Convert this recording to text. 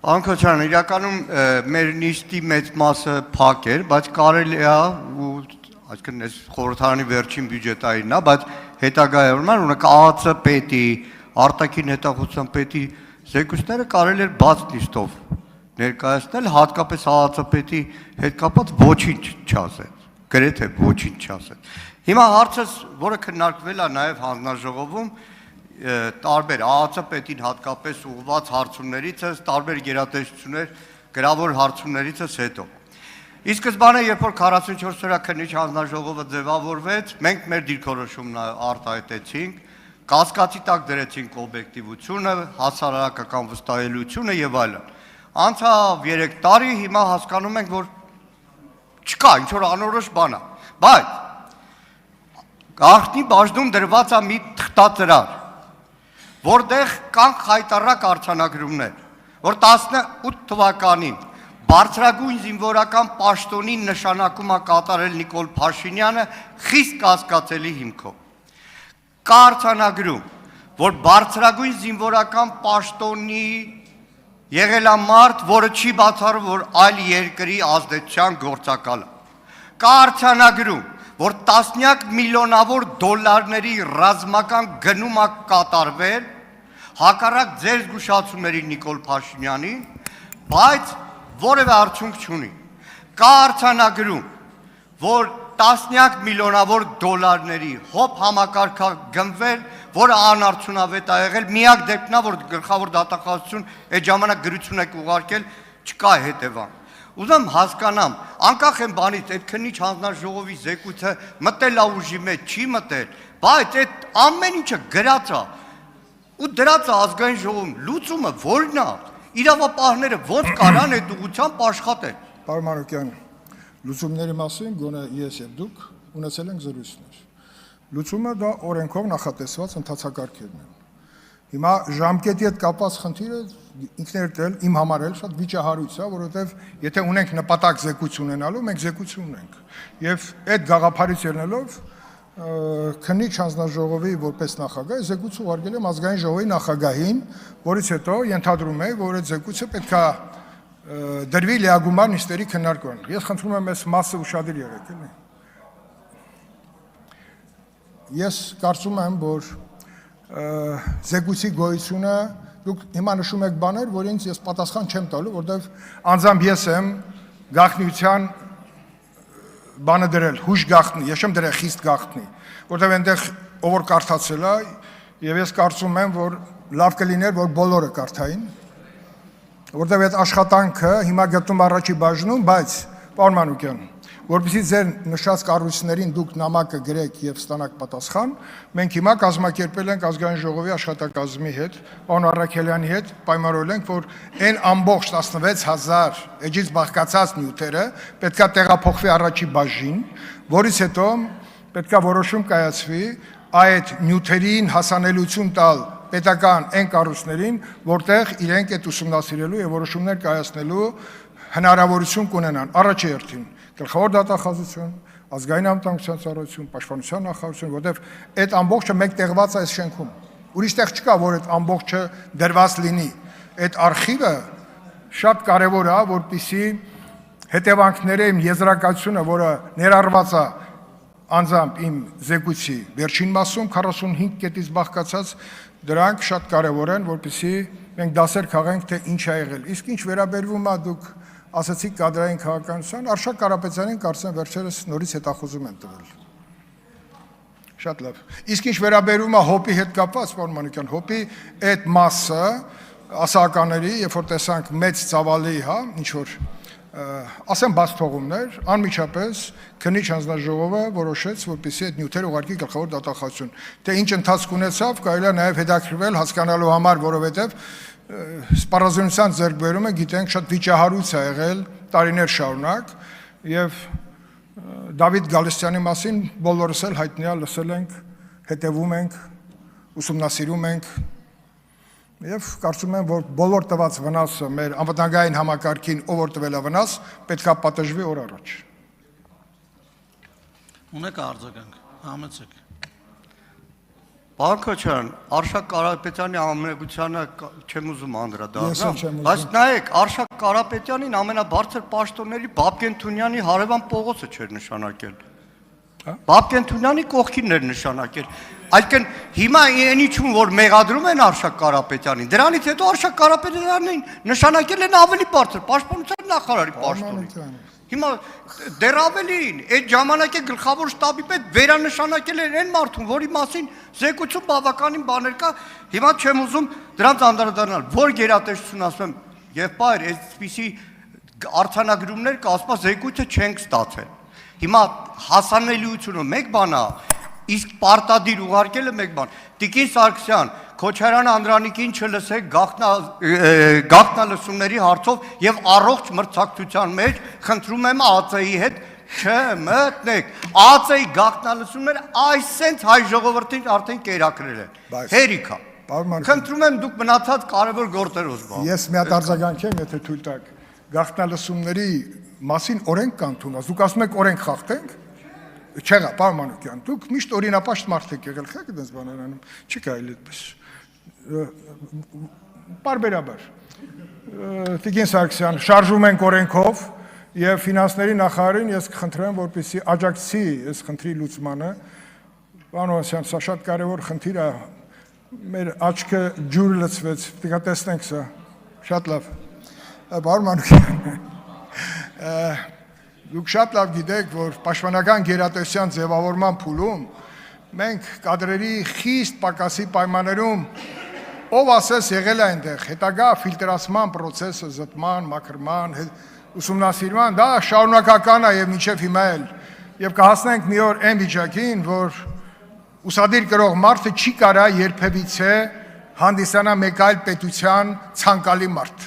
Անկոչան, իրականում մեր նիստի մեծ մասը փակ էր, բայց կարելի է ու այսինքն այս խորհրդարանի վերջին բյուջետային է, բայց հետագայում ունենք ԱԱՑ պետի, արտաքին հետախուզության պետի զեկույցները կարելի էր բաց նիստով ներկայացնել, հատկապես ԱԱՑ պետի հետ կապված ոչինչ չասեց, գրեթե ոչինչ չասեց։ Հիմա հարցս, որը քննարկվել է նաև հանձնաժողովում, տարբեր ԱԱՑ պետին հատկապես ուղղված հարցումներից, տարբեր գերատեսչություններ գրավոր հարցումներից հետո։ Ի սկզբանե, երբ որ 44-օրյա քննիչ հանձնաժողովը ձևավորվեց, մենք մեր դիրքորոշումն արտահայտեցինք, կասկածի տակ դրեցինք օբյեկտիվությունը, հասարակական վստահելիությունը եւ այլն։ Անցավ 3 տարի, հիմա հասկանում ենք, որ չկա ինչ որ անորոշ բան է, բայց գաղտնի բաժնում դրված է մի թղթածրար, որտեղ կան խայտառակ արձանագրումներ, որ 18 թվականին բարձրագույն զինվորական պաշտոնի նշանակում է կատարել Նիկոլ Փաշինյանը խիստ կասկածելի հիմքով։ Կա արձանագրում, որ բարձրագույն զինվորական պաշտոնի եղել է մարդ, որը չի բացառում, որ այլ երկրի ազդեցության գործակալ է։ Կա արձանագրում, որ տասնյակ միլիոնավոր դոլարների ռազմական գնում է կատարվել հակառակ ձեր զգուշացումների Նիկոլ Փաշինյանին, բայց որևէ արդյունք չունի։ Կա արձանագրում, որ տասնյակ միլիոնավոր դոլարների հոբ համակարգ գնվել, որը անարդյունավետ է եղել, միակ դեպքն է, որ գլխավոր դատախազություն այդ ժամանակ գրություն եք ուղարկել, չկա հետևանք։ Ուզում հասկանամ, անկախ են բանից, այդ քննիչ հանձնաժողովի զեկույցը մտել է ուժի մեջ, չի մտել, բայց այդ ամեն ինչը գրած է ու դրած է ազգային ժողովում, լուծումը որն է, իրավապահները ոնց կարան այդ ուղղությամբ աշխատել։ Պարոն Մանուկյան, լուծումների մասին գոնե ես եւ դուք ունեցել ենք զրույցներ։ Լուծումը դա օրենքով նախատեսված ընթացակարգերն են։ Հիմա ժամկետի հետ կապված խնդիրը ինքներդ էլ իմ համար էլ շատ վիճահարույց է, որովհետեւ եթե ունենք նպատակ զեկույց ունենալու, մենք զեկույց ունենք։ Եվ այդ գաղափարից ելնելով քննիչ հանձնաժողովի որպես նախագահ զեկույց ուղարկել եմ ազգային ժողովի նախագահին, որից հետո ենթադրում է, որ այդ զեկույցը պետքա դրվի լիագումար նիստերի քննարկման։ Ես խնդրում եմ այս մասը ուշադիր եղեք, էլի։ Ես կարծում եմ, որ զեկույցի գոյությունը դուք հիմա նշում եք բաներ, որոնց ես պատասխան չեմ տալու, որովհետև անձամբ ես եմ գաղտնիության բանը դրել, հույժ գաղտնի, ես չեմ դրել խիստ գաղտնի, որովհետև այնտեղ ով որ կարդացել է, եւ ես կարծում եմ, որ լավ կլիներ, որ բոլորը կարդային, որովհետև այդ աշխատանքը հիմա գտնում առաջի բաժնում, բայց պարոն Մանուկյան, որպեսզի ձեր նշած կառույցներին դուք նամակը գրեք եւ ստանաք պատասխան, մենք հիմա կազմակերպել ենք ազգային ժողովի աշխատակազմի հետ, պարոն Առաքելյանի հետ, պայմանավորել ենք, որ այն ամբողջ 16000 էջից բաղկացած նյութերը պետքա տեղափոխվի առաջի բաժին, որից հետո պետքա որոշում կայացվի այդ նյութերին հասանելիություն տալ պետական այն կառույցներին, որտեղ իրենք այդ ուսումնասիրելու եւ որոշումներ կայացնելու հնարավորություն կունենան առաջի հերթին գլխավոր դատախազություն, ազգային անվտանգության ծառայություն, պաշտպանության նախարարություն, որտեղ այդ ամբողջը մեկ տեղված է այս շենքում։ Ուրիշ տեղ չկա, որ այդ ամբողջը դրված լինի։ Այդ արխիվը շատ կարևոր է, որպեսզի հետևանքները իմ եզրակացությունը, որը ներառված է անձամբ իմ զեկույցի վերջին մասում 45 կետից բաղկացած, դրանք շատ կարևոր են, որպեսզի մենք դասեր քաղենք, թե ինչ է եղել։ Իսկ ինչ վերաբերվում է դուք ասացիք կադրային քաղաքականության, Արշակ Կարապետյանին կարծեմ վերջերս նորից հետախուզում են տվել։ Շատ լավ։ Իսկ ինչ վերաբերում է հոպի հետ կապված, պարոն Մանուկյան, հոպի այդ մասը ասականների, երբ որ տեսանք մեծ ծավալի, հա, ինչ որ ասեմ բաց թողումներ, անմիջապես քննիչ հանձնաժողովը որոշեց, որպեսզի այդ նյութերը ուղարկի գլխավոր դատախազություն։ Թե ինչ ընթացք ունեցավ, կարելի է նաև հետաքրքրվել հասկանալու համար, որովհետև սպառազինության ձեռքբերումը գիտենք շատ վիճահարույց է եղել տարիներ շարունակ եւ Դավիթ Գալստյանի մասին բոլորս էլ հայտնի է, լսել ենք, հետևում ենք, ուսումնասիրում ենք եւ կարծում եմ, որ բոլոր տված վնասը մեր անվտանգային համակարգին ով որ տվել է վնաս, պետք է պատժվի օր առաջ։ Ունեք արձագանք, համեցեք։ Բանկոչյան, Արշակ Կարապետյանի ամենագությանը չեմ ուզում անդրադառնալ, չեմ ուզում։ բայց նայեք, Արշակ Կարապետյանին ամենաբարձր պաշտոնների Բաբկեն Թունյանի հարևան Պողոսը չէր նշանակել։ Բաբկեն Թունյանի կողքին էր նշանակել։ Այսինքն հիմա այնիչում որ մեղադրում են Արշակ Կարապետյանին, դրանից հետո Արշակ Կարապետյանին նշանակել են ավելի բարձր պաշտպանության նախարարի պաշտոնին։ Հիմա դեռ ավելին, այդ ժամանակի գլխավոր շտաբի պետ վերանշանակել են այն մարդուն, որի մասին զեկույցում բավականին բաներ կա, հիմա չեմ ուզում դրանց անդրադառնալ, որ գերատեսչություն ասում եմ, եւ բայր, այսպիսի արձանագրումներ կա, ասում զեկույցը չենք ստացել։ Հիմա հասանելիությունը մեկ բան է, իսկ պարտադիր ուղարկելը մեկ բան։ Տիկին Սարգսյան, Քոչարյան Անդրանիկին չլսեք գաղտնալսումների հարցով եւ առողջ մրցակցության մեջ խնդրում եմ ԱԾ-ի հետ չմտնեք։ ԱԾ-ի գաղտնալսումները այսենց հայ ժողովրդին արդեն կերակրել են։ Հերիքա։ Խնդրում եմ դուք մնացած կարևոր գործերով զբաղվեք։ Ես մի հատ արձագանքեմ, եթե թույլ տաք։ Գաղտնալսումների մասին օրենք կան թումած։ Դուք ասում եք օրենք խախտենք։ Չեղա, պարոն Մանուկյան, դուք միշտ օրինապաշտ մարդ եք եղել, խեք դες բաներ անում, չի կարելի այդպես։ Պարբերաբար։ Տիկին Սարգսյան, շարժում ենք օրենքով եւ ֆինանսների նախարարին ես կխնդրեմ, որպեսզի աջակցի այս խնդրի լուծմանը։ Պարոն Օսյան, սա շատ կարևոր խնդիր է։ Մեր աչքը ջուր լցվեց, պետք է տեսնենք սա։ Շատ լավ։ Պարոն Մանուկյան, դուք շատ լավ գիտեք, որ պաշտպանական գերատեսչության ձևավորման փուլում մենք կադրերի խիստ պակասի պայմաններում ով ասես եղել է այնտեղ, հետագա ֆիլտրացման process-ը, զտման, մաքրման, ուսումնասիրման, դա շարունակական է եւ մինչեւ հիմա էլ։ Եվ կհասնենք մի օր այն վիճակին, որ ուսադիր կրող մարդը չի կարա երբևիցե հանդիսանա մեկ այլ պետության ցանկալի մարդ։